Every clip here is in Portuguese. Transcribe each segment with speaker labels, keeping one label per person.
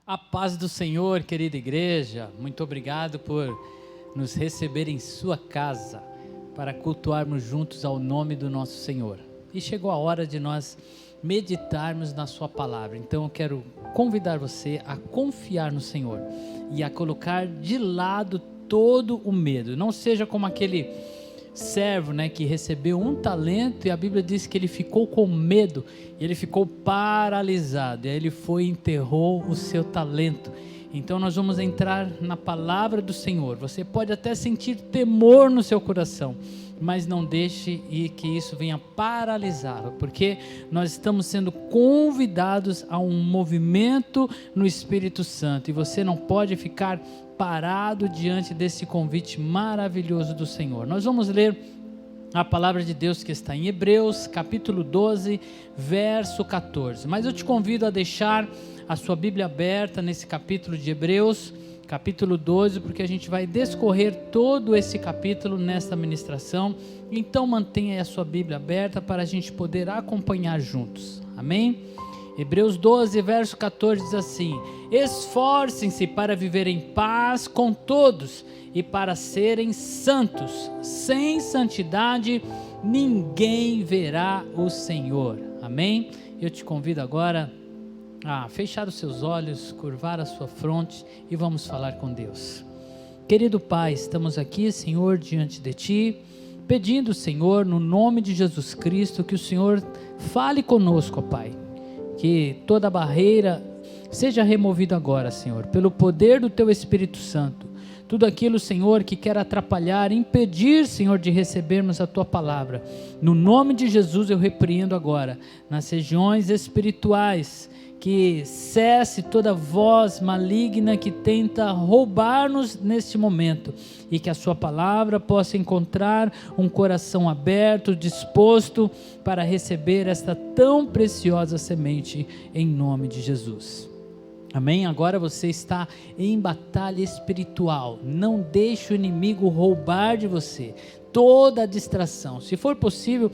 Speaker 1: A paz do Senhor, querida igreja, muito obrigado por nos receber em sua casa, para cultuarmos juntos ao nome do nosso Senhor. E chegou a hora de nós meditarmos na sua palavra, então eu quero convidar você a confiar no Senhor e a colocar de lado todo o medo. Não seja como aquele servo, que recebeu um talento e a Bíblia diz que ele ficou com medo, e ele ficou paralisado, e aí ele foi e enterrou o seu talento. Então nós vamos entrar na palavra do Senhor. Você pode até sentir temor no seu coração, mas não deixe que isso venha paralisá-lo, porque nós estamos sendo convidados a um movimento no Espírito Santo, e você não pode ficar parado diante desse convite maravilhoso do Senhor. Nós vamos ler a palavra de Deus que está em Hebreus, capítulo 12, verso 14. Mas eu te convido a deixar a sua Bíblia aberta nesse capítulo de Hebreus, capítulo 12, porque a gente vai discorrer todo esse capítulo nesta ministração. Então mantenha aí a sua Bíblia aberta para a gente poder acompanhar juntos. Amém? Hebreus 12, verso 14 diz assim: esforcem-se para viver em paz com todos e para serem santos. Sem santidade ninguém verá o Senhor. Amém? Eu te convido agora a fechar os seus olhos, curvar a sua fronte e vamos falar com Deus. Querido Pai, estamos aqui, Senhor, diante de Ti, pedindo, Senhor, no nome de Jesus Cristo, que o Senhor fale conosco, ó Pai. Que toda barreira seja removida agora, Senhor, pelo poder do Teu Espírito Santo. Tudo aquilo, Senhor, que quer atrapalhar, impedir, Senhor, de recebermos a Tua palavra. No nome de Jesus eu repreendo agora, nas regiões espirituais, que cesse toda voz maligna que tenta roubar-nos neste momento, e que a sua palavra possa encontrar um coração aberto, disposto para receber esta tão preciosa semente, em nome de Jesus. Amém? Agora você está em batalha espiritual. Não deixe o inimigo roubar de você toda a distração. Se for possível,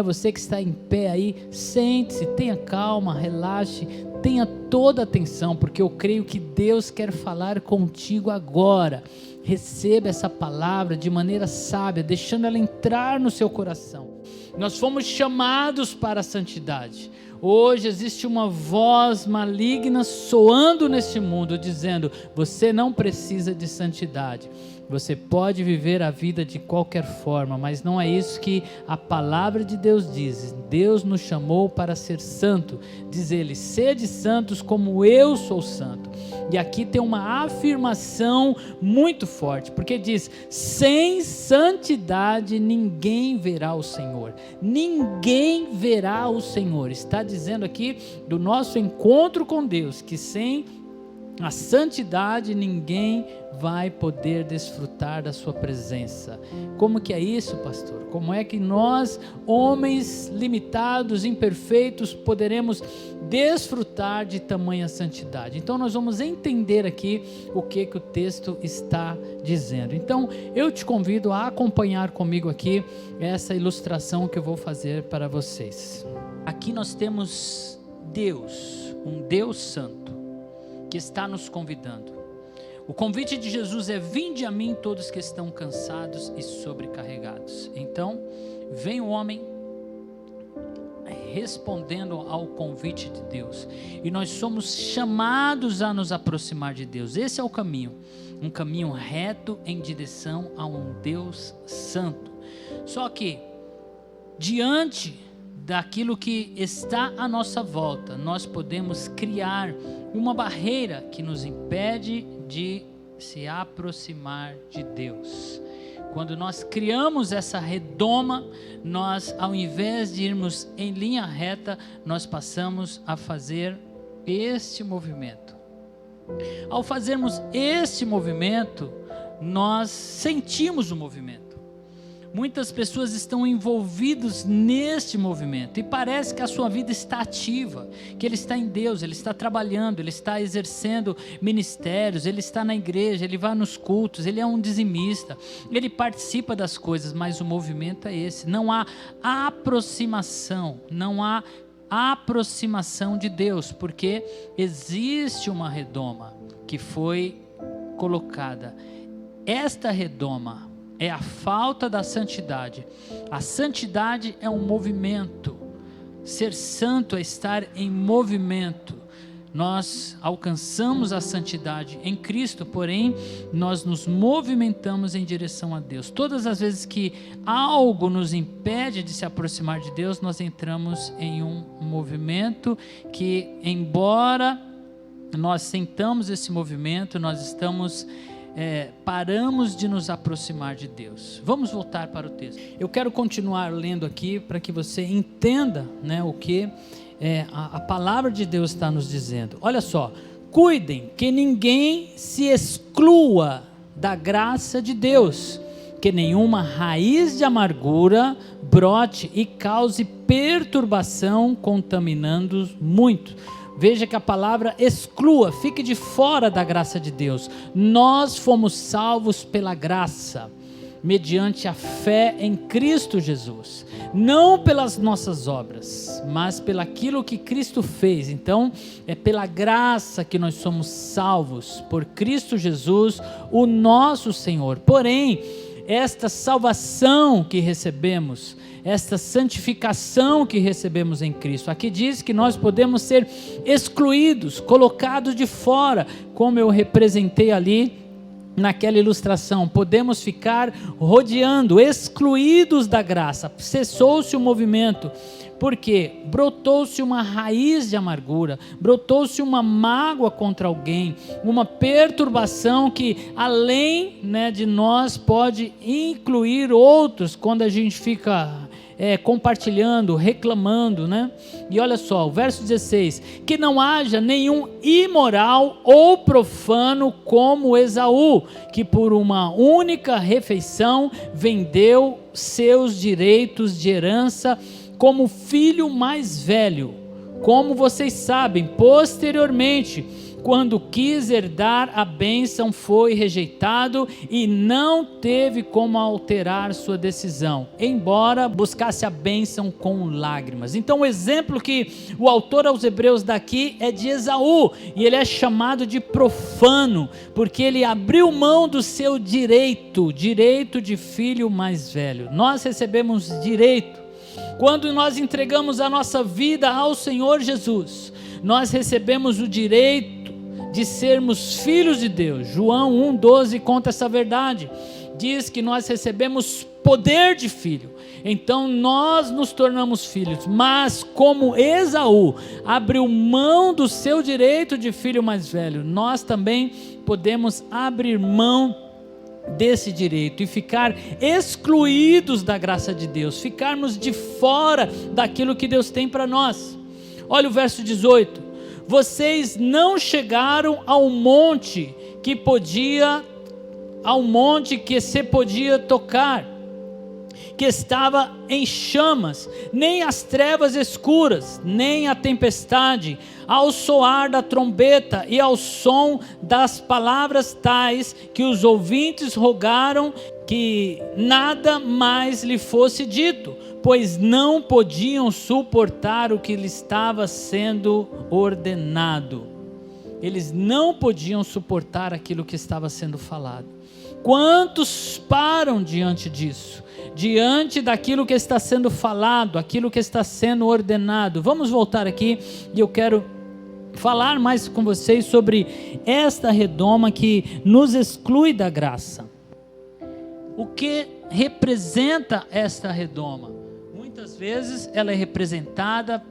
Speaker 1: você que está em pé aí, sente-se, tenha calma, relaxe, tenha toda a atenção, porque eu creio que Deus quer falar contigo agora. Receba essa palavra de maneira sábia, deixando ela entrar no seu coração. Nós fomos chamados para a santidade. Hoje existe uma voz maligna soando neste mundo, dizendo: você não precisa de santidade. Você pode viver a vida de qualquer forma, mas não é isso que a palavra de Deus diz. Deus nos chamou para ser santo. Diz Ele: sede santos como eu sou santo. E aqui tem uma afirmação muito forte, porque diz: sem santidade ninguém verá o Senhor. Ninguém verá o Senhor. Está dizendo aqui do nosso encontro com Deus, que sem a santidade ninguém vai poder desfrutar da sua presença. Como que é isso, pastor? Como é que nós, homens limitados, imperfeitos, poderemos desfrutar de tamanha santidade? Então nós vamos entender aqui o que o texto está dizendo. Então eu te convido a acompanhar comigo aqui essa ilustração que eu vou fazer para vocês. Aqui nós temos Deus, um Deus santo, que está nos convidando. O convite de Jesus é: vinde a mim todos que estão cansados e sobrecarregados. Então vem o homem respondendo ao convite de Deus, e nós somos chamados a nos aproximar de Deus. Esse é o caminho, um caminho reto em direção a um Deus santo. Só que diante daquilo que está à nossa volta, nós podemos criar uma barreira que nos impede de se aproximar de Deus. Quando nós criamos essa redoma, nós, ao invés de irmos em linha reta, nós passamos a fazer este movimento. Ao fazermos este movimento, nós sentimos o movimento. Muitas pessoas estão envolvidas neste movimento e parece que a sua vida está ativa, que ele está em Deus, ele está trabalhando, ele está exercendo ministérios, ele está na igreja, ele vai nos cultos, ele é um dizimista, ele participa das coisas, mas o movimento é esse. Não há aproximação, não há aproximação de Deus, porque existe uma redoma que foi colocada. Esta redoma é a falta da santidade. A santidade é um movimento. Ser santo é estar em movimento. Nós alcançamos a santidade em Cristo, porém nós nos movimentamos em direção a Deus. Todas as vezes que algo nos impede de se aproximar de Deus, nós entramos em um movimento que, embora nós sentamos esse movimento, nós paramos de nos aproximar de Deus. Vamos voltar para o texto. Eu quero continuar lendo aqui para que você entenda, né, o que a palavra de Deus está nos dizendo. Olha só: cuidem que ninguém se exclua da graça de Deus, que nenhuma raiz de amargura brote e cause perturbação, contaminando muito. Veja que a palavra exclua, fique de fora da graça de Deus. Nós fomos salvos pela graça, mediante a fé em Cristo Jesus, não pelas nossas obras, mas pelaquilo que Cristo fez. Então é pela graça que nós somos salvos, por Cristo Jesus, o nosso Senhor. Porém, esta salvação que recebemos, esta santificação que recebemos em Cristo, aqui diz que nós podemos ser excluídos, colocados de fora, como eu representei ali naquela ilustração. Podemos ficar rodeando, excluídos da graça. Cessou-se o movimento, porque brotou-se uma raiz de amargura, brotou-se uma mágoa contra alguém, uma perturbação que além, de nós pode incluir outros, quando a gente fica compartilhando, reclamando, E olha só, o verso 16: que não haja nenhum imoral ou profano como Esaú, que por uma única refeição vendeu seus direitos de herança como filho mais velho. Como vocês sabem, posteriormente, quando quis herdar a bênção, foi rejeitado e não teve como alterar sua decisão, embora buscasse a bênção com lágrimas. Então o exemplo que o autor aos Hebreus daqui é de Esaú, e ele é chamado de profano, porque ele abriu mão do seu direito de filho mais velho. Nós recebemos direito quando nós entregamos a nossa vida ao Senhor Jesus. Nós recebemos o direito de sermos filhos de Deus. João 1,12 conta essa verdade. Diz que nós recebemos poder de filho. Então nós nos tornamos filhos. Mas como Esaú abriu mão do seu direito de filho mais velho, nós também podemos abrir mão desse direito e ficar excluídos da graça de Deus, ficarmos de fora daquilo que Deus tem para nós. Olha o verso 18: vocês não chegaram ao monte que se podia tocar, que estava em chamas, nem as trevas escuras, nem a tempestade, ao soar da trombeta e ao som das palavras tais que os ouvintes rogaram que nada mais lhe fosse dito, pois não podiam suportar o que lhe estava sendo ordenado. Eles não podiam suportar aquilo que estava sendo falado. Quantos param diante disso? Diante daquilo que está sendo falado, aquilo que está sendo ordenado? Vamos voltar aqui e eu quero falar mais com vocês sobre esta redoma que nos exclui da graça. O que representa esta redoma? Muitas vezes ela é representada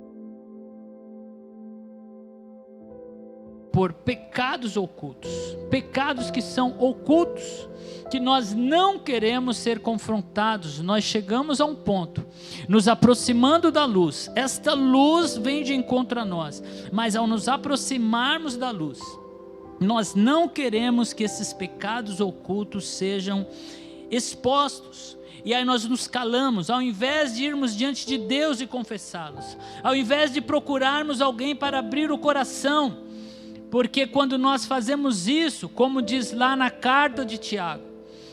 Speaker 1: por pecados ocultos, pecados que são ocultos, que nós não queremos ser confrontados. Nós chegamos a um ponto, nos aproximando da luz, esta luz vem de encontro a nós, mas ao nos aproximarmos da luz, nós não queremos que esses pecados ocultos sejam expostos, e aí nós nos calamos, ao invés de irmos diante de Deus e confessá-los, ao invés de procurarmos alguém para abrir o coração, porque quando nós fazemos isso, como diz lá na carta de Tiago,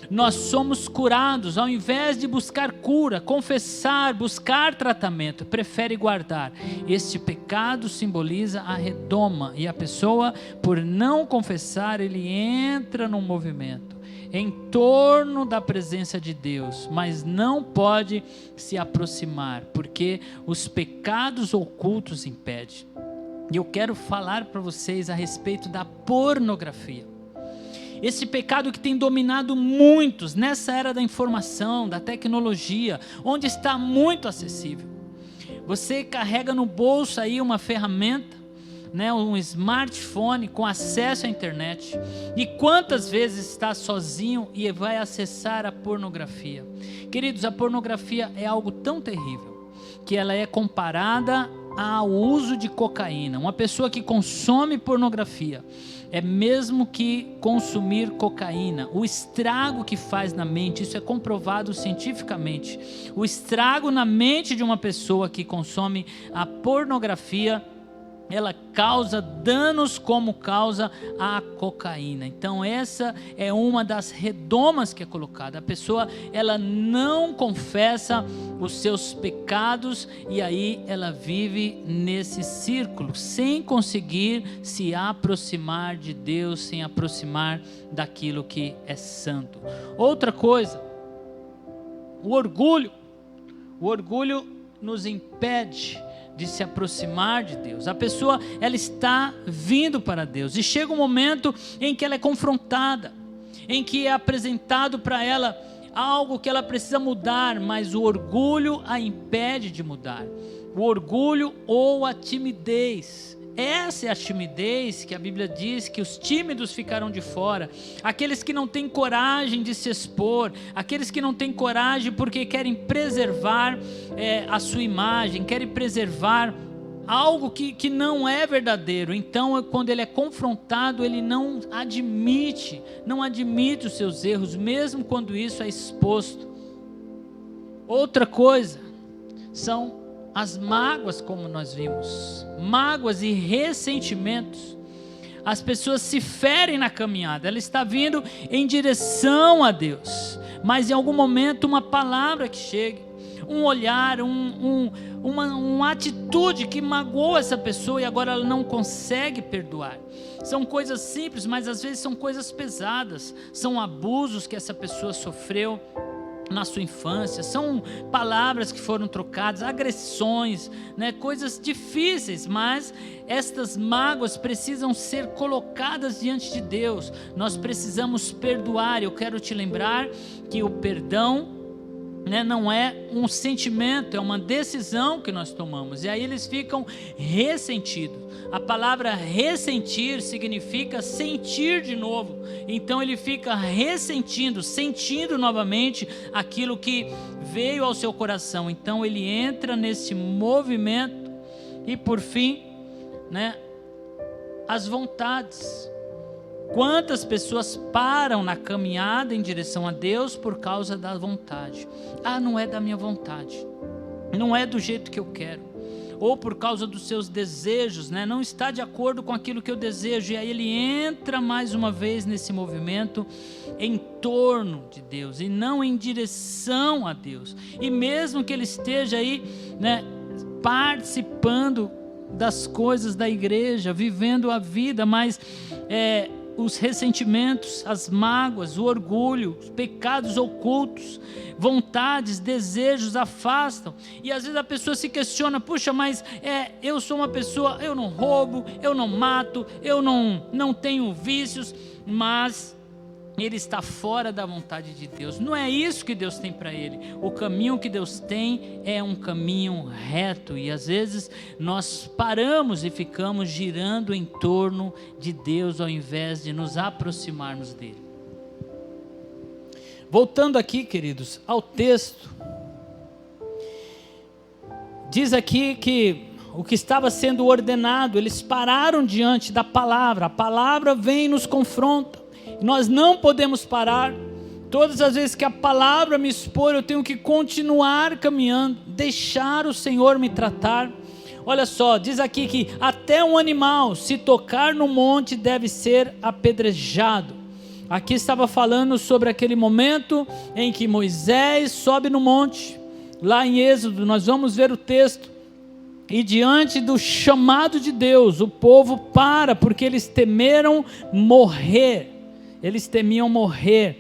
Speaker 1: nós somos curados. Ao invés de buscar cura, confessar, buscar tratamento, prefere guardar. Este pecado simboliza a redoma, e a pessoa, por não confessar, ele entra num movimento em torno da presença de Deus, mas não pode se aproximar, porque os pecados ocultos impedem. E eu quero falar para vocês a respeito da pornografia. Esse pecado que tem dominado muitos nessa era da informação, da tecnologia, onde está muito acessível. Você carrega no bolso aí uma ferramenta, um smartphone com acesso à internet, e quantas vezes está sozinho e vai acessar a pornografia? Queridos, a pornografia é algo tão terrível, que ela é comparada ao uso de cocaína. Uma pessoa que consome pornografia é mesmo que consumir cocaína. O estrago que faz na mente, isso é comprovado cientificamente, o estrago na mente de uma pessoa que consome a pornografia, ela causa danos como causa a cocaína. Então essa é uma das redomas que é colocada. A pessoa, ela não confessa os seus pecados, e aí ela vive nesse círculo, sem conseguir se aproximar de Deus, sem aproximar daquilo que é santo. Outra coisa, o orgulho nos impede de se aproximar de Deus. A pessoa, ela está vindo para Deus, e chega um momento em que ela é confrontada, em que é apresentado para ela algo que ela precisa mudar, mas o orgulho a impede de mudar. O orgulho ou a timidez. Essa é a timidez que a Bíblia diz que os tímidos ficaram de fora, aqueles que não têm coragem de se expor, aqueles que não têm coragem porque querem preservar a sua imagem, querem preservar algo que não é verdadeiro. Então, quando ele é confrontado, ele não admite os seus erros, mesmo quando isso é exposto. Outra coisa são as mágoas, como nós vimos, mágoas e ressentimentos. As pessoas se ferem na caminhada, ela está vindo em direção a Deus, mas em algum momento uma palavra que chega, um olhar, uma atitude que magoou essa pessoa, e agora ela não consegue perdoar. São coisas simples, mas às vezes são coisas pesadas, são abusos que essa pessoa sofreu na sua infância, são palavras que foram trocadas, agressões, coisas difíceis, mas estas mágoas precisam ser colocadas diante de Deus. Nós precisamos perdoar. Eu quero te lembrar que o perdão não é um sentimento, é uma decisão que nós tomamos, e aí eles ficam ressentidos. A palavra ressentir significa sentir de novo, então ele fica ressentindo, sentindo novamente aquilo que veio ao seu coração. Então ele entra nesse movimento, e por fim, as vontades. Quantas pessoas param na caminhada em direção a Deus por causa da vontade? Não é da minha vontade, não é do jeito que eu quero, ou por causa dos seus desejos, não está de acordo com aquilo que eu desejo, e aí ele entra mais uma vez nesse movimento em torno de Deus, e não em direção a Deus. E mesmo que ele esteja aí, participando das coisas da igreja, vivendo a vida, mas os ressentimentos, as mágoas, o orgulho, os pecados ocultos, vontades, desejos afastam. E às vezes a pessoa se questiona: puxa, mas eu sou uma pessoa, eu não roubo, eu não mato, eu não tenho vícios, mas ele está fora da vontade de Deus. Não é isso que Deus tem para ele. O caminho que Deus tem é um caminho reto, e às vezes nós paramos e ficamos girando em torno de Deus ao invés de nos aproximarmos dele. Voltando aqui, queridos, ao texto, diz aqui que o que estava sendo ordenado, eles pararam diante da palavra. A palavra vem e nos confronta. Nós não podemos parar. Todas as vezes que a palavra me expor, eu tenho que continuar caminhando, deixar o Senhor me tratar. Olha só, diz aqui que até um animal, se tocar no monte, deve ser apedrejado. Aqui estava falando sobre aquele momento em que Moisés sobe no monte, lá em Êxodo, nós vamos ver o texto, e diante do chamado de Deus, o povo para, porque eles temeram morrer, eles temiam morrer.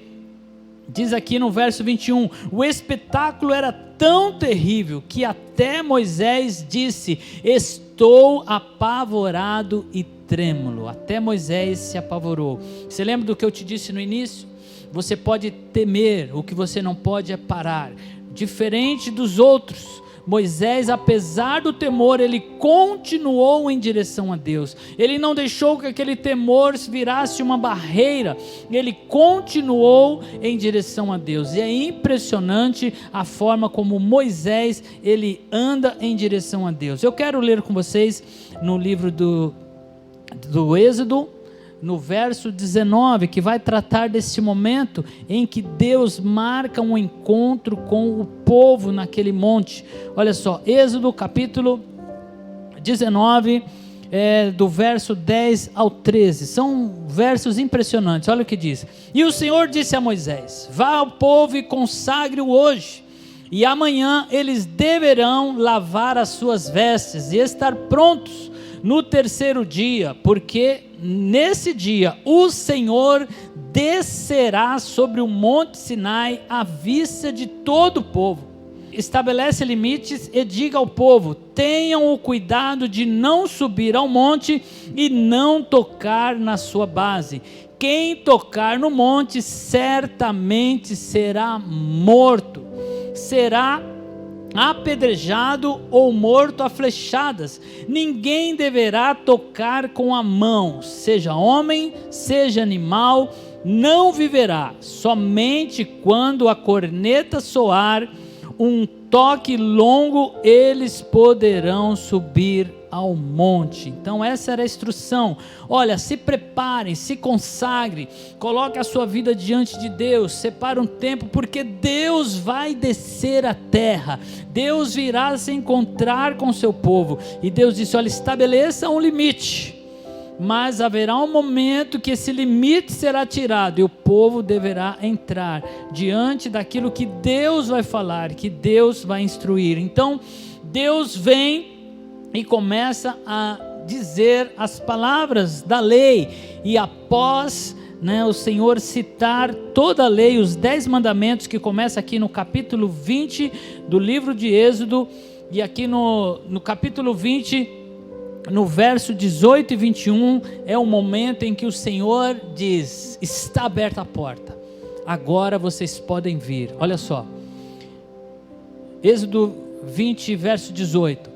Speaker 1: Diz aqui no verso 21, o espetáculo era tão terrível, que até Moisés disse, estou apavorado e trêmulo. Até Moisés se apavorou. Você lembra do que eu te disse no início? Você pode temer, o que você não pode é parar. Diferente dos outros, Moisés, apesar do temor, ele continuou em direção a Deus. Ele não deixou que aquele temor virasse uma barreira. Ele continuou em direção a Deus. E é impressionante a forma como Moisés, ele anda em direção a Deus. Eu quero ler com vocês no livro do Êxodo, no verso 19, que vai tratar desse momento em que Deus marca um encontro com o povo naquele monte. Olha só, Êxodo capítulo 19, do verso 10 ao 13, são versos impressionantes. Olha o que diz: e o Senhor disse a Moisés, vá ao povo e consagre-o hoje, e amanhã eles deverão lavar as suas vestes e estar prontos no terceiro dia, porque nesse dia o Senhor descerá sobre o monte Sinai à vista de todo o povo. Estabelece limites e diga ao povo, tenham o cuidado de não subir ao monte e não tocar na sua base. Quem tocar no monte certamente será morto, será apedrejado ou morto a flechadas. Ninguém deverá tocar com a mão, seja homem, seja animal, não viverá. Somente quando a corneta soar um toque longo, eles poderão subir ao monte. Então essa era a instrução. Olha, se preparem, se consagre, coloque a sua vida diante de Deus, separe um tempo, porque Deus vai descer à terra, Deus virá se encontrar com o seu povo, e Deus disse, olha, estabeleça um limite, mas haverá um momento que esse limite será tirado, e o povo deverá entrar diante daquilo que Deus vai falar, que Deus vai instruir. Então Deus vem e começa a dizer as palavras da lei, e após o Senhor citar toda a lei, os 10 mandamentos, que começa aqui no capítulo 20 do livro de Êxodo, e aqui no capítulo 20, no verso 18 e 21, é o momento em que o Senhor diz, está aberta a porta, agora vocês podem vir. Olha só, Êxodo 20, verso 18,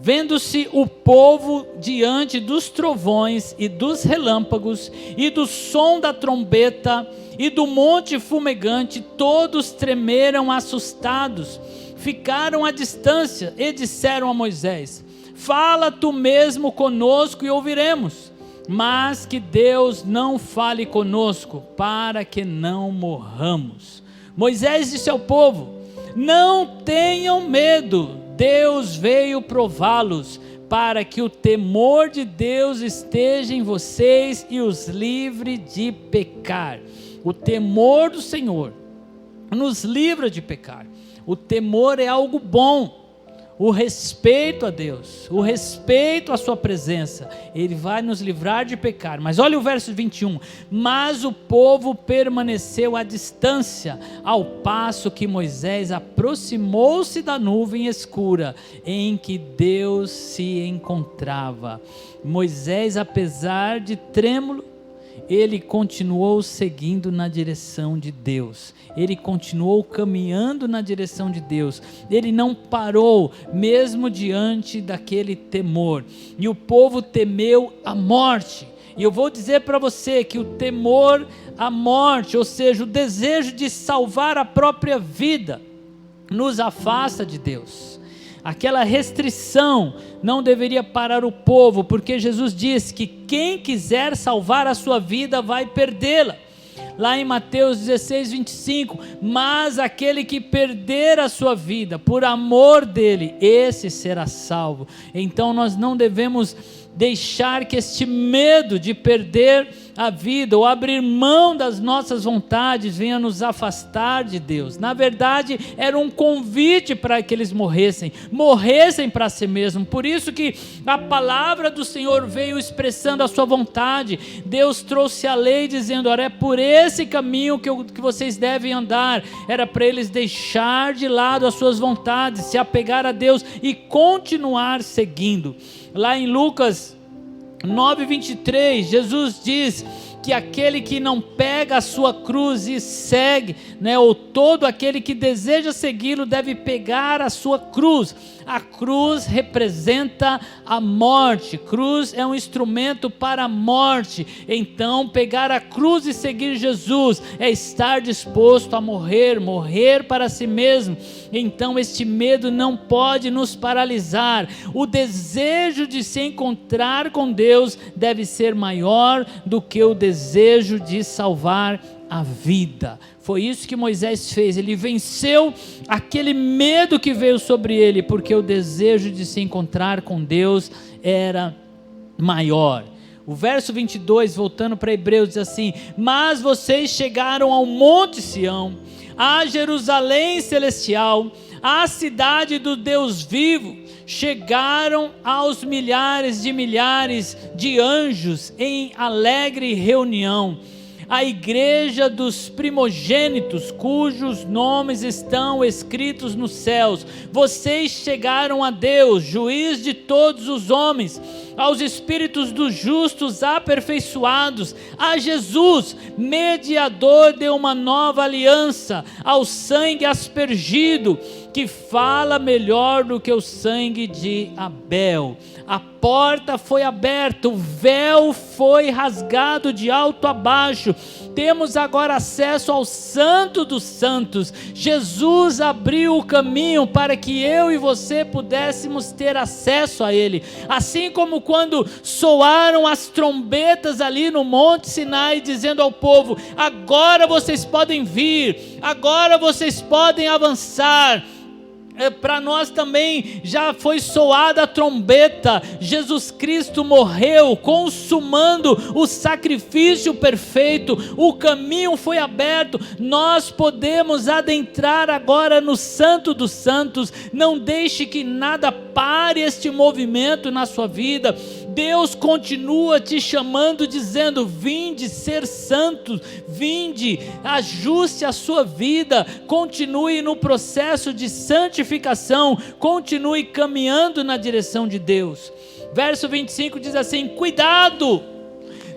Speaker 1: vendo-se o povo diante dos trovões e dos relâmpagos e do som da trombeta e do monte fumegante, todos tremeram assustados, ficaram à distância e disseram a Moisés, fala tu mesmo conosco e ouviremos, mas que Deus não fale conosco, para que não morramos. Moisés disse ao povo, não tenham medo, Deus veio prová-los, para que o temor de Deus esteja em vocês e os livre de pecar. O temor do Senhor nos livra de pecar. O temor é algo bom. O respeito a Deus, o respeito à sua presença, Ele vai nos livrar de pecar. Mas olha o verso 21, mas o povo permaneceu à distância, ao passo que Moisés aproximou-se da nuvem escura, em que Deus se encontrava. Moisés, apesar de trêmulo, ele continuou seguindo na direção de Deus, ele continuou caminhando na direção de Deus, ele não parou, mesmo diante daquele temor, e o povo temeu a morte. E eu vou dizer para você que o temor à morte, ou seja, o desejo de salvar a própria vida, nos afasta de Deus. Aquela restrição não deveria parar o povo, porque Jesus disse que quem quiser salvar a sua vida vai perdê-la. Lá em Mateus 16, 25, mas aquele que perder a sua vida por amor dele, esse será salvo. Então nós não devemos deixar que este medo de perder a vida ou abrir mão das nossas vontades venha nos afastar de Deus. Na verdade, era um convite para que eles morressem para si mesmos. Por isso que a palavra do Senhor veio expressando a sua vontade. Deus trouxe a lei dizendo: olha, é por esse caminho que vocês devem andar. Era para eles deixar de lado as suas vontades, se apegar a Deus e continuar seguindo. Lá em Lucas 9:23, Jesus diz que aquele que não pega a sua cruz e segue, ou todo aquele que deseja segui-lo deve pegar a sua cruz. A cruz representa a morte, cruz é um instrumento para a morte. Então pegar a cruz e seguir Jesus é estar disposto a morrer para si mesmo. Então este medo não pode nos paralisar. O desejo de se encontrar com Deus deve ser maior do que o desejo de salvar a vida. Foi isso que Moisés fez. Ele venceu aquele medo que veio sobre ele, porque o desejo de se encontrar com Deus era maior. O verso 22, voltando para Hebreus, diz assim: mas vocês chegaram ao Monte Sião, a Jerusalém celestial, à cidade do Deus vivo, chegaram aos milhares de anjos em alegre reunião, a igreja dos primogênitos, cujos nomes estão escritos nos céus. Vocês chegaram a Deus, juiz de todos os homens, aos espíritos dos justos aperfeiçoados, a Jesus, mediador de uma nova aliança, ao sangue aspergido, que fala melhor do que o sangue de Abel. A porta foi aberta, o véu foi rasgado de alto a baixo. Temos agora acesso ao Santo dos Santos. Jesus abriu o caminho para que eu e você pudéssemos ter acesso a Ele. Assim como quando soaram as trombetas ali no Monte Sinai, dizendo ao povo: agora vocês podem vir, agora vocês podem avançar. Para nós também já foi soada a trombeta. Jesus Cristo morreu, consumando o sacrifício perfeito. O caminho foi aberto. Nós podemos adentrar agora no Santo dos Santos. Não deixe que nada pare este movimento na sua vida. Deus continua te chamando, dizendo: vinde ser santo, vinde, ajuste a sua vida, continue no processo de santificação, continue caminhando na direção de Deus. Verso 25 diz assim: cuidado,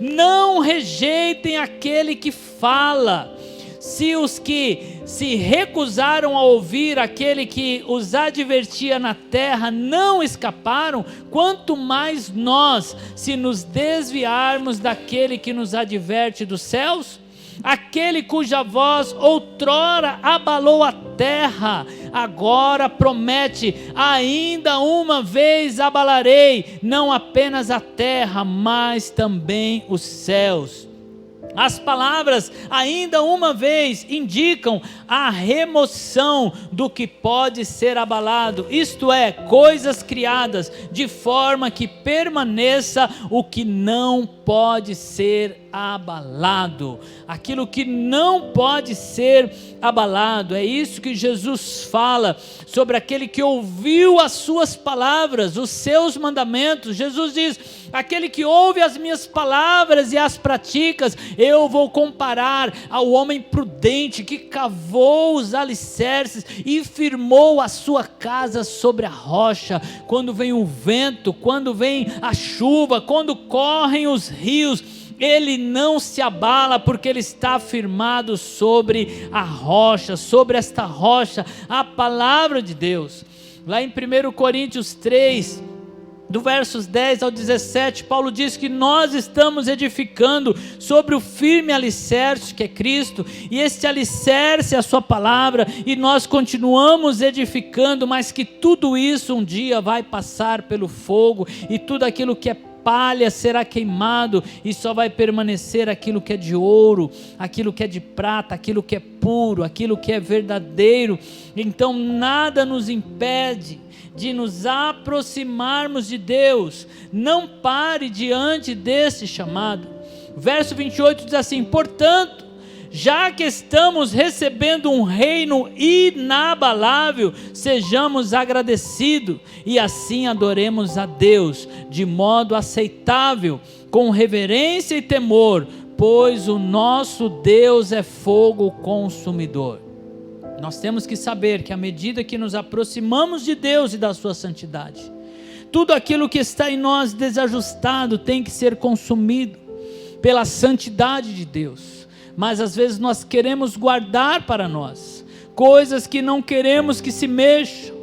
Speaker 1: não rejeitem aquele que fala. Se os que se recusaram a ouvir aquele que os advertia na terra não escaparam, quanto mais nós, se nos desviarmos daquele que nos adverte dos céus? Aquele cuja voz outrora abalou a terra, agora promete: ainda uma vez abalarei, não apenas a terra, mas também os céus. As palavras ainda uma vez indicam a remoção do que pode ser abalado, isto é, coisas criadas, de forma que permaneça o que não pode ser abalado. Aquilo que não pode ser abalado, é isso que Jesus fala sobre aquele que ouviu as suas palavras, os seus mandamentos. Jesus diz: aquele que ouve as minhas palavras e as pratica, eu vou comparar ao homem prudente que cavou os alicerces e firmou a sua casa sobre a rocha. Quando vem o vento, quando vem a chuva, quando correm os rios, ele não se abala, porque ele está firmado sobre a rocha, sobre esta rocha, a palavra de Deus. Lá em 1 Coríntios 3, do versos 10 ao 17, Paulo diz que nós estamos edificando sobre o firme alicerce que é Cristo, e este alicerce é a sua palavra, e nós continuamos edificando, mas que tudo isso um dia vai passar pelo fogo, e tudo aquilo que é palha será queimado e só vai permanecer aquilo que é de ouro, aquilo que é de prata, aquilo que é puro, aquilo que é verdadeiro. Então nada nos impede de nos aproximarmos de Deus. Não pare diante desse chamado. Verso 28 diz assim: portanto, já que estamos recebendo um reino inabalável, sejamos agradecidos e assim adoremos a Deus de modo aceitável, com reverência e temor, pois o nosso Deus é fogo consumidor. Nós temos que saber que à medida que nos aproximamos de Deus e da sua santidade, tudo aquilo que está em nós desajustado tem que ser consumido pela santidade de Deus. Mas às vezes nós queremos guardar para nós coisas que não queremos que se mexam,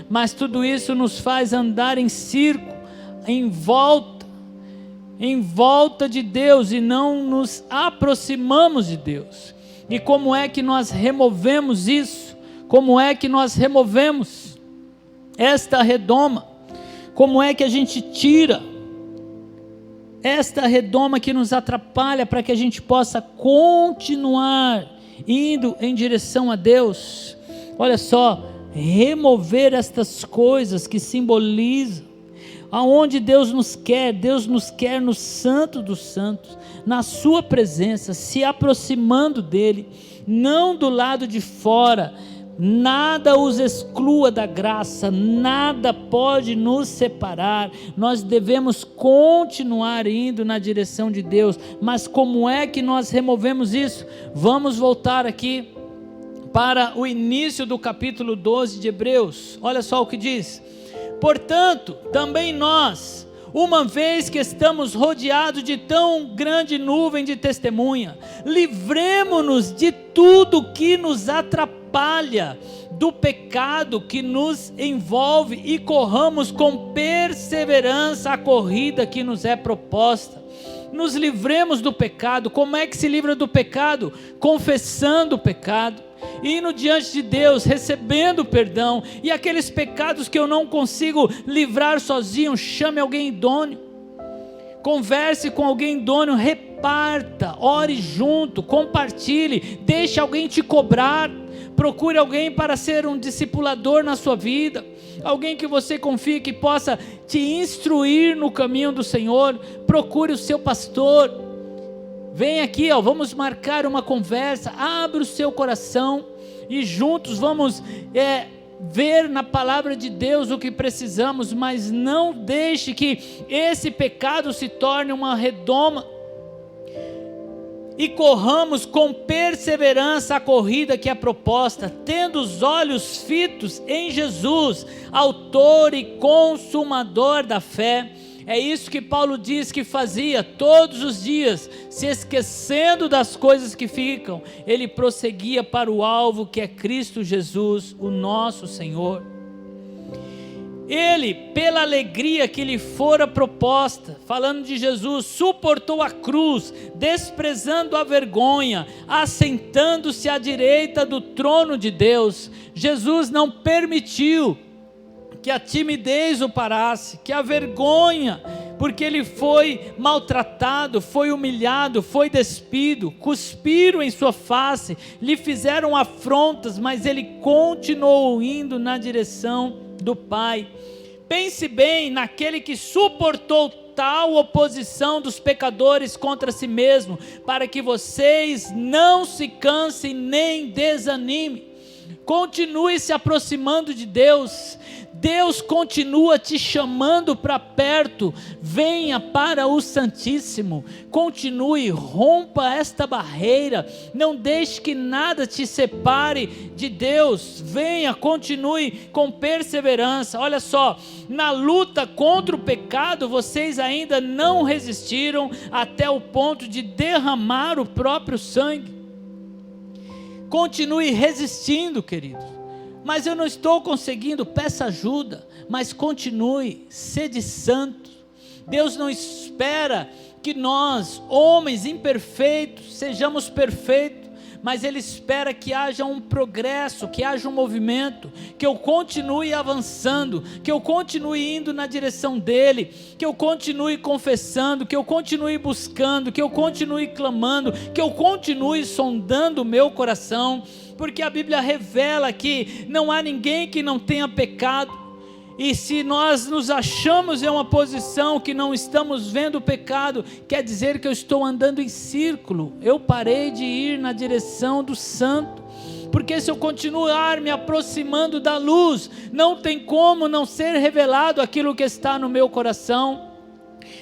Speaker 1: mas tudo isso nos faz andar em círculo, em volta de Deus, e não nos aproximamos de Deus. E como é que nós removemos isso? Como é que nós removemos esta redoma? Como é que a gente tira esta redoma que nos atrapalha para que a gente possa continuar indo em direção a Deus? Olha só, remover estas coisas que simbolizam aonde Deus nos quer no Santo dos Santos, na sua presença, se aproximando dele, não do lado de fora. Nada os exclua da graça, nada pode nos separar. Nós devemos continuar indo na direção de Deus. Mas como é que nós removemos isso? Vamos voltar aqui para o início do capítulo 12 de Hebreus. Olha só o que diz: portanto, também nós, uma vez que estamos rodeados de tão grande nuvem de testemunha, livremo-nos de tudo que nos atrapalha, do pecado que nos envolve, e corramos com perseverança a corrida que nos é proposta. Nos livremos do pecado. Como é que se livra do pecado? Confessando o pecado, indo diante de Deus, recebendo perdão. E aqueles pecados que eu não consigo livrar sozinho, chame alguém idôneo, converse com alguém idôneo, reparta, ore junto, compartilhe, deixe alguém te cobrar, procure alguém para ser um discipulador na sua vida, alguém que você confie que possa te instruir no caminho do Senhor. Procure o seu pastor, vem aqui, vamos marcar uma conversa, abre o seu coração e juntos vamos ver na palavra de Deus o que precisamos, mas não deixe que esse pecado se torne uma redoma, e corramos com perseverança a corrida que é proposta, tendo os olhos fitos em Jesus, autor e consumador da fé. É isso que Paulo diz que fazia todos os dias, se esquecendo das coisas que ficam, ele prosseguia para o alvo que é Cristo Jesus, o nosso Senhor. Ele, pela alegria que lhe fora proposta, falando de Jesus, suportou a cruz, desprezando a vergonha, assentando-se à direita do trono de Deus. Jesus não permitiu que a timidez o parasse, que a vergonha, porque ele foi maltratado, foi humilhado, foi despido, cuspiram em sua face, lhe fizeram afrontas, mas ele continuou indo na direção do Pai. Pense bem naquele que suportou tal oposição dos pecadores contra si mesmo, para que vocês não se cansem nem desanimem. Continue se aproximando de Deus. Deus continua te chamando para perto. Venha para o Santíssimo. Continue, rompa esta barreira. Não deixe que nada te separe de Deus. Venha, continue com perseverança. Olha só, na luta contra o pecado, vocês ainda não resistiram até o ponto de derramar o próprio sangue. Continue resistindo, queridos. Mas eu não estou conseguindo, peça ajuda, mas continue, sede santo. Deus não espera que nós, homens imperfeitos, sejamos perfeitos, mas Ele espera que haja um progresso, que haja um movimento, que eu continue avançando, que eu continue indo na direção dEle, que eu continue confessando, que eu continue buscando, que eu continue clamando, que eu continue sondando o meu coração, porque a Bíblia revela que não há ninguém que não tenha pecado. E se nós nos achamos em uma posição que não estamos vendo o pecado, quer dizer que eu estou andando em círculo, eu parei de ir na direção do santo, porque se eu continuar me aproximando da luz, não tem como não ser revelado aquilo que está no meu coração.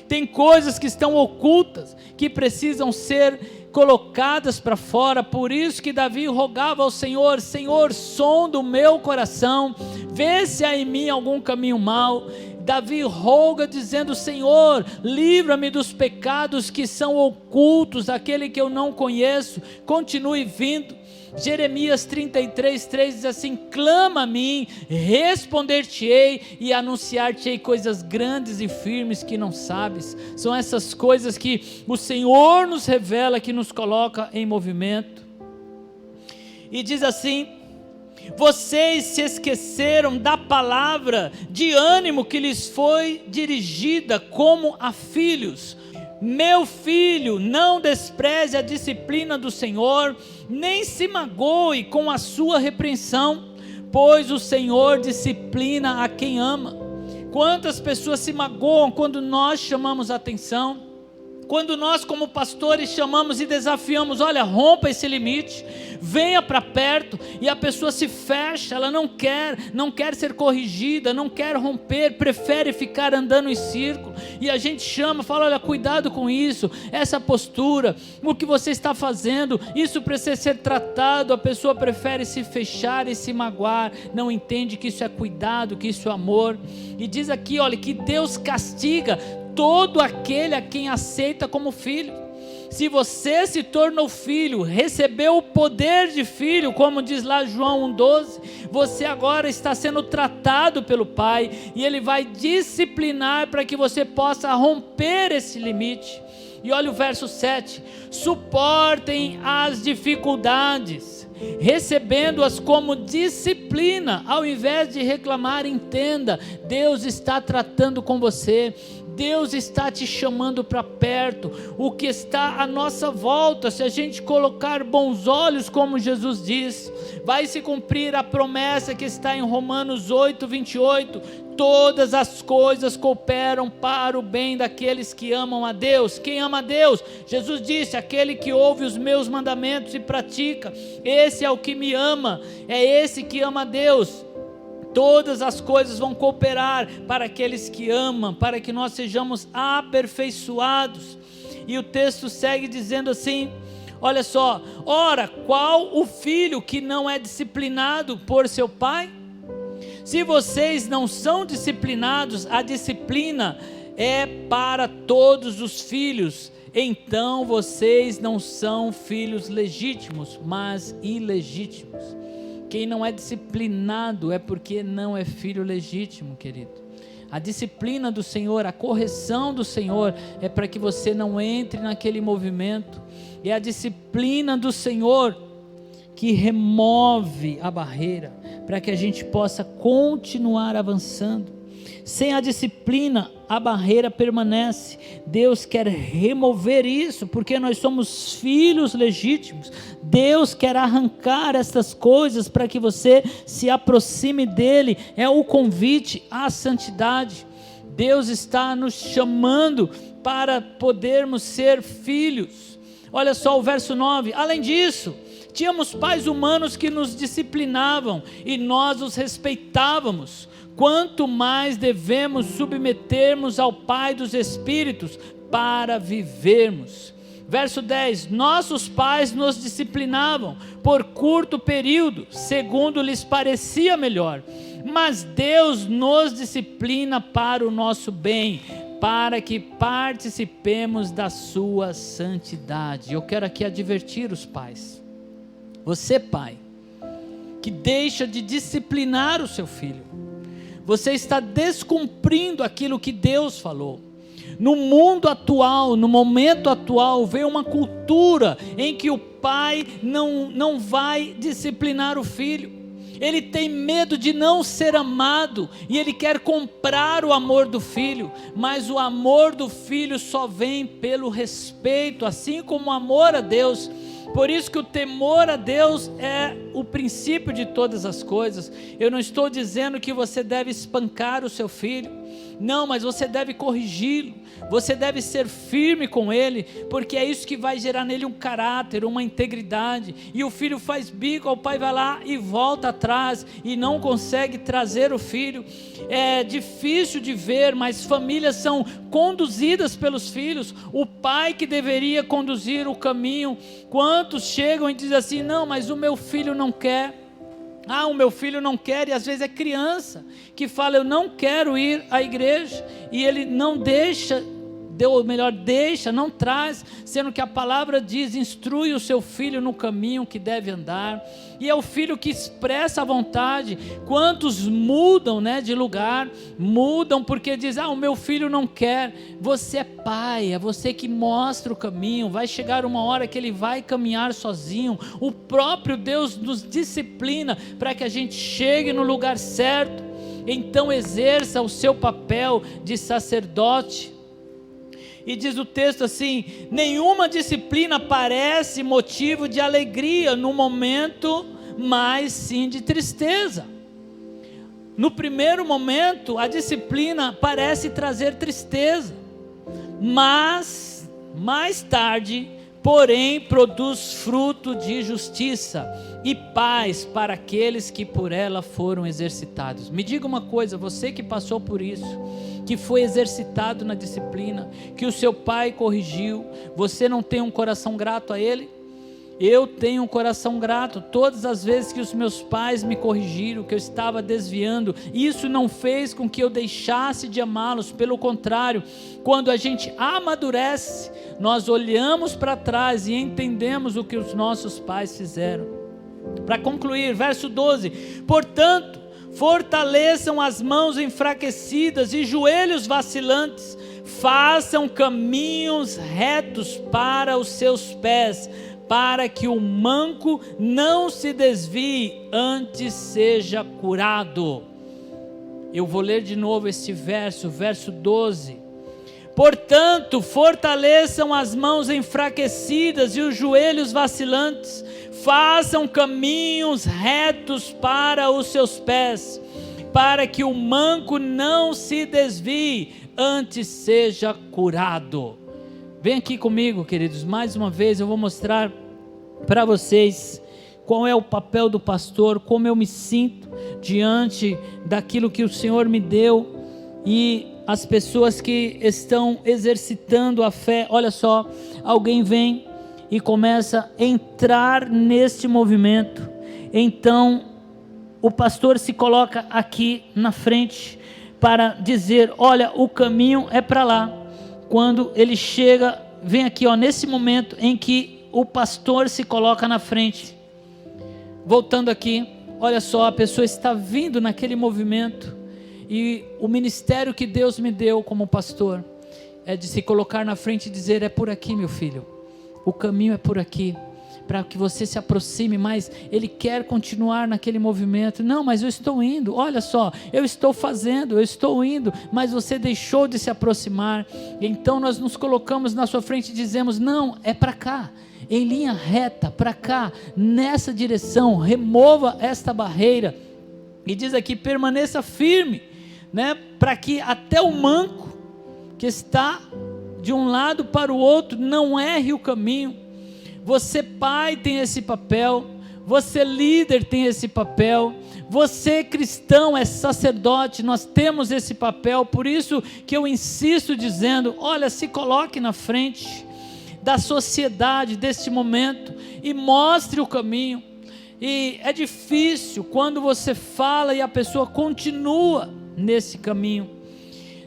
Speaker 1: Tem coisas que estão ocultas, que precisam ser colocadas para fora. Por isso que Davi rogava ao Senhor: Senhor, sonda o meu coração, vê se há em mim algum caminho mau. Davi roga dizendo: Senhor, livra-me dos pecados que são ocultos, aquele que eu não conheço. Continue vindo. Jeremias 33:3 diz assim: clama a mim, responder-te-ei e anunciar-te-ei coisas grandes e firmes que não sabes. São essas coisas que o Senhor nos revela, que nos coloca em movimento. E diz assim: vocês se esqueceram da palavra de ânimo que lhes foi dirigida como a filhos. Meu filho, não despreze a disciplina do Senhor, nem se magoe com a sua repreensão, pois o Senhor disciplina a quem ama. Quantas pessoas se magoam quando nós chamamos a atenção? Quando nós como pastores chamamos e desafiamos: olha, rompa esse limite, venha para perto, e a pessoa se fecha, ela não quer ser corrigida, não quer romper, prefere ficar andando em círculo, e a gente chama, fala: olha, cuidado com isso, essa postura, o que você está fazendo, isso precisa ser tratado. A pessoa prefere se fechar e se magoar, não entende que isso é cuidado, que isso é amor. E diz aqui, olha, que Deus castiga todo aquele a quem aceita como filho. Se você se tornou filho, recebeu o poder de filho, como diz lá João 1,12, você agora está sendo tratado pelo Pai, e Ele vai disciplinar para que você possa romper esse limite. E olha o verso 7, suportem as dificuldades, recebendo-as como disciplina, ao invés de reclamar. Entenda, Deus está tratando com você, Deus está te chamando para perto. O que está à nossa volta, se a gente colocar bons olhos, como Jesus diz, vai se cumprir a promessa que está em Romanos 8:28, todas as coisas cooperam para o bem daqueles que amam a Deus. Quem ama a Deus? Jesus disse: aquele que ouve os meus mandamentos e pratica, esse é o que me ama, é esse que ama a Deus. Todas as coisas vão cooperar para aqueles que amam, para que nós sejamos aperfeiçoados. E o texto segue dizendo assim, olha só: ora, qual o filho que não é disciplinado por seu pai? Se vocês não são disciplinados, a disciplina é para todos os filhos, então vocês não são filhos legítimos, mas ilegítimos. Quem não é disciplinado é porque não é filho legítimo, querido. A disciplina do Senhor, a correção do Senhor é para que você não entre naquele movimento. É a disciplina do Senhor que remove a barreira para que a gente possa continuar avançando. Sem a disciplina, a barreira permanece. Deus quer remover isso, porque nós somos filhos legítimos. Deus quer arrancar essas coisas para que você se aproxime dEle. É o convite à santidade. Deus está nos chamando para podermos ser filhos. Olha só o verso 9, além disso, tínhamos pais humanos que nos disciplinavam e nós os respeitávamos. Quanto mais devemos submetermos ao Pai dos Espíritos para vivermos. Verso 10, nossos pais nos disciplinavam por curto período, segundo lhes parecia melhor, mas Deus nos disciplina para o nosso bem, para que participemos da sua santidade. Eu quero aqui advertir os pais. Você, pai, que deixa de disciplinar o seu filho, você está descumprindo aquilo que Deus falou. No mundo atual, no momento atual, veio uma cultura em que o pai não vai disciplinar o filho. Ele tem medo de não ser amado e ele quer comprar o amor do filho, mas o amor do filho só vem pelo respeito, assim como o amor a Deus. Por isso que o temor a Deus é o princípio de todas as coisas. Eu não estou dizendo que você deve espancar o seu filho, não, mas você deve corrigi-lo, você deve ser firme com ele, porque é isso que vai gerar nele um caráter, uma integridade. E o filho faz bico, o pai vai lá e volta atrás e não consegue trazer o filho. É difícil de ver, mas famílias são conduzidas pelos filhos. O pai que deveria conduzir o caminho, quantos chegam e dizem assim: não, mas o meu filho não quer. O meu filho não quer, e às vezes é criança que fala: eu não quero ir à igreja, e ele não deixa, ou melhor, deixa, não traz, sendo que a palavra diz: instrui o seu filho no caminho que deve andar. E é o filho que expressa a vontade. Quantos mudam, de lugar, mudam porque diz: o meu filho não quer. Você é pai, é você que mostra o caminho. Vai chegar uma hora que ele vai caminhar sozinho. O próprio Deus nos disciplina para que a gente chegue no lugar certo. Então exerça o seu papel de sacerdote. E diz o texto assim: nenhuma disciplina parece motivo de alegria no momento, mas sim de tristeza. No primeiro momento, a disciplina parece trazer tristeza, mas mais tarde, porém, produz fruto de justiça e paz para aqueles que por ela foram exercitados. Me diga uma coisa, você que passou por isso, que foi exercitado na disciplina, que o seu pai corrigiu, você não tem um coração grato a ele? Eu tenho um coração grato. Todas as vezes que os meus pais me corrigiram, que eu estava desviando, isso não fez com que eu deixasse de amá-los. Pelo contrário, quando a gente amadurece, nós olhamos para trás e entendemos o que os nossos pais fizeram. Para concluir, verso 12: portanto, fortaleçam as mãos enfraquecidas e joelhos vacilantes, façam caminhos retos para os seus pés, para que o manco não se desvie, antes seja curado. Eu vou ler de novo esse verso 12. Portanto, fortaleçam as mãos enfraquecidas e os joelhos vacilantes, façam caminhos retos para os seus pés, para que o manco não se desvie, antes seja curado. Vem aqui comigo, queridos, mais uma vez eu vou mostrar para vocês qual é o papel do pastor, como eu me sinto diante daquilo que o Senhor me deu e as pessoas que estão exercitando a fé. Olha só, alguém vem e começa a entrar neste movimento, então o pastor se coloca aqui na frente para dizer: olha, o caminho é para lá. Quando ele chega, vem aqui, nesse momento em que o pastor se coloca na frente. Voltando aqui, olha só, a pessoa está vindo naquele movimento, e o ministério que Deus me deu como pastor é de se colocar na frente e dizer: é por aqui, meu filho, o caminho é por aqui, para que você se aproxime. Mas ele quer continuar naquele movimento. Não, mas eu estou indo, olha só, eu estou fazendo, eu estou indo, mas você deixou de se aproximar. Então nós nos colocamos na sua frente e dizemos: não, é para cá, em linha reta, para cá, nessa direção, remova esta barreira. E diz aqui: permaneça firme, para que até o manco que está de um lado para o outro não erre o caminho. Você pai tem esse papel, você líder tem esse papel, você cristão é sacerdote, nós temos esse papel. Por isso que eu insisto dizendo: olha, se coloque na frente da sociedade deste momento e mostre o caminho. E é difícil quando você fala e a pessoa continua nesse caminho.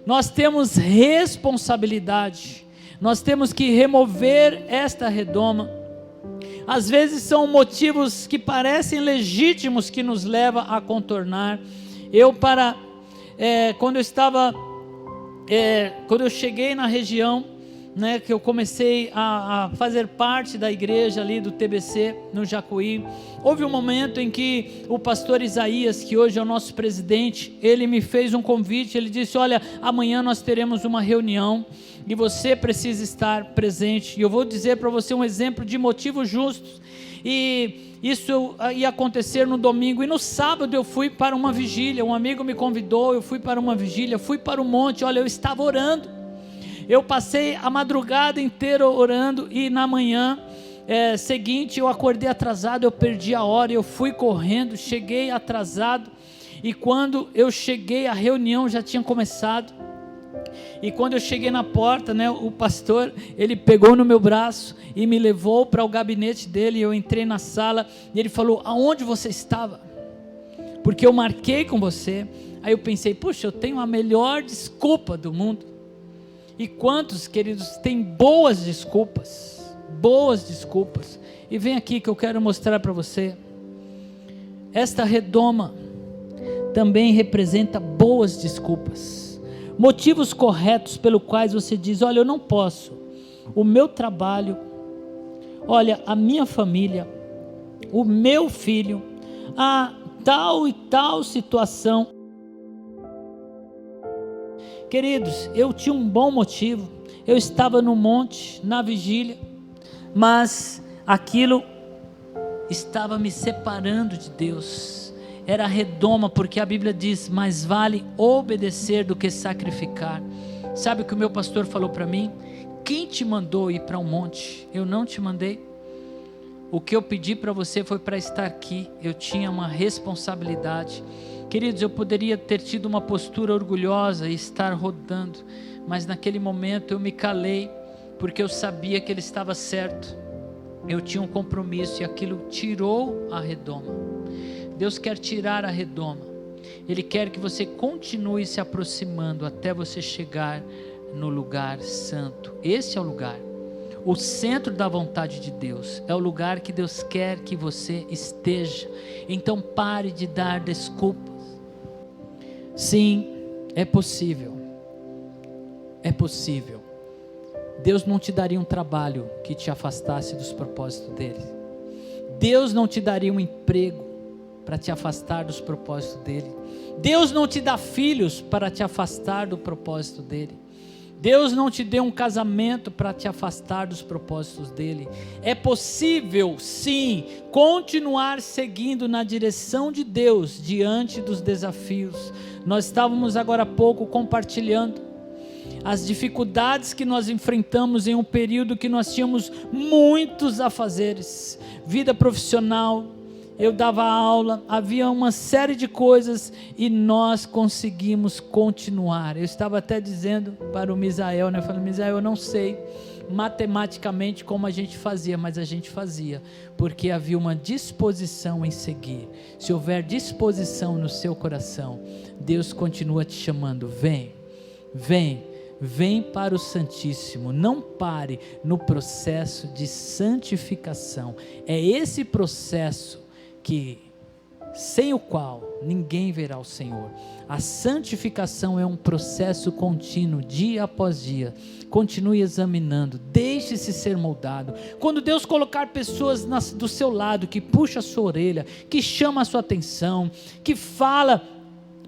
Speaker 1: Nós temos responsabilidade, nós temos que remover esta redoma. Às vezes são motivos que parecem legítimos que nos levam a contornar. Quando eu estava quando eu cheguei na região, né, que eu comecei a fazer parte da igreja ali do TBC, no Jacuí, houve um momento em que o pastor Isaías, que hoje é o nosso presidente, ele me fez um convite, ele disse: olha, amanhã nós teremos uma reunião, e você precisa estar presente, e eu vou dizer para você um exemplo de motivos justos, e isso ia acontecer no domingo, e no sábado eu fui para uma vigília, um amigo me convidou, eu fui para uma vigília, fui para o monte, olha, eu estava orando, eu passei a madrugada inteira orando, e na manhã seguinte eu acordei atrasado, eu perdi a hora, eu fui correndo, cheguei atrasado, e quando eu cheguei a reunião já tinha começado, e quando eu cheguei na porta, né, o pastor, ele pegou no meu braço e me levou para o gabinete dele, eu entrei na sala, e ele falou: aonde você estava? Porque eu marquei com você. Aí eu pensei: puxa, eu tenho a melhor desculpa do mundo. E quantos, queridos, têm boas desculpas, e vem aqui que eu quero mostrar para você, esta redoma também representa boas desculpas, motivos corretos pelo quais você diz: olha, eu não posso, o meu trabalho, olha, a minha família, o meu filho, a tal e tal situação. Queridos, eu tinha um bom motivo, eu estava no monte, na vigília, mas aquilo estava me separando de Deus, era redoma, porque a Bíblia diz: mais vale obedecer do que sacrificar. Sabe o que o meu pastor falou para mim? Quem te mandou ir para um monte? Eu não te mandei. O que eu pedi para você foi para estar aqui, eu tinha uma responsabilidade. Queridos, eu poderia ter tido uma postura orgulhosa e estar rodando, mas naquele momento eu me calei, porque eu sabia que ele estava certo, eu tinha um compromisso, e aquilo tirou a redoma. Deus quer tirar a redoma, Ele quer que você continue se aproximando até você chegar no lugar santo. Esse é o lugar, o centro da vontade de Deus, é o lugar que Deus quer que você esteja. Então pare de dar desculpas. Sim, é possível, Deus não te daria um trabalho que te afastasse dos propósitos dele, Deus não te daria um emprego para te afastar dos propósitos dele, Deus não te dá filhos para te afastar do propósito dele, Deus não te deu um casamento para te afastar dos propósitos dele. É possível, sim, continuar seguindo na direção de Deus diante dos desafios. Nós estávamos agora há pouco compartilhando as dificuldades que nós enfrentamos em um período que nós tínhamos muitos afazeres, vida profissional, eu dava aula, havia uma série de coisas, e nós conseguimos continuar. Eu estava até dizendo para o Misael, né? Eu falei: Misael, eu não sei matematicamente como a gente fazia, mas a gente fazia, porque havia uma disposição em seguir. Se houver disposição no seu coração, Deus continua te chamando: vem para o Santíssimo. Não pare no processo de santificação. É esse processo sem o qual ninguém verá o Senhor. A santificação é um processo contínuo, dia após dia. Continue examinando, deixe-se ser moldado. Quando Deus colocar pessoas do seu lado, que puxa a sua orelha, que chama a sua atenção, que fala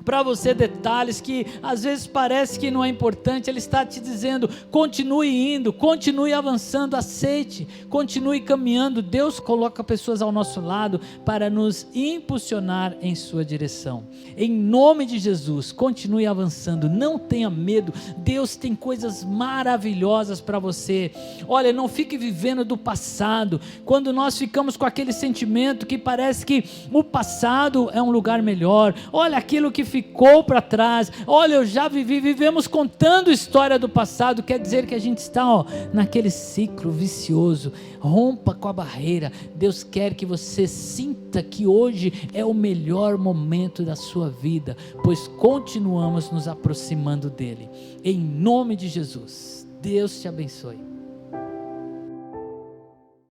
Speaker 1: para você detalhes que às vezes parece que não é importante, Ele está te dizendo: continue indo, continue avançando, aceite, continue caminhando. Deus coloca pessoas ao nosso lado para nos impulsionar em sua direção. Em nome de Jesus, continue avançando, não tenha medo. Deus tem coisas maravilhosas para você. Olha, não fique vivendo do passado. Quando nós ficamos com aquele sentimento que parece que o passado é um lugar melhor, olha, aquilo que ficou para trás, olha, eu já vivemos contando história do passado, quer dizer que a gente está naquele ciclo vicioso. Rompa com a barreira. Deus quer que você sinta que hoje é o melhor momento da sua vida, pois continuamos nos aproximando dele. Em nome de Jesus, Deus te abençoe.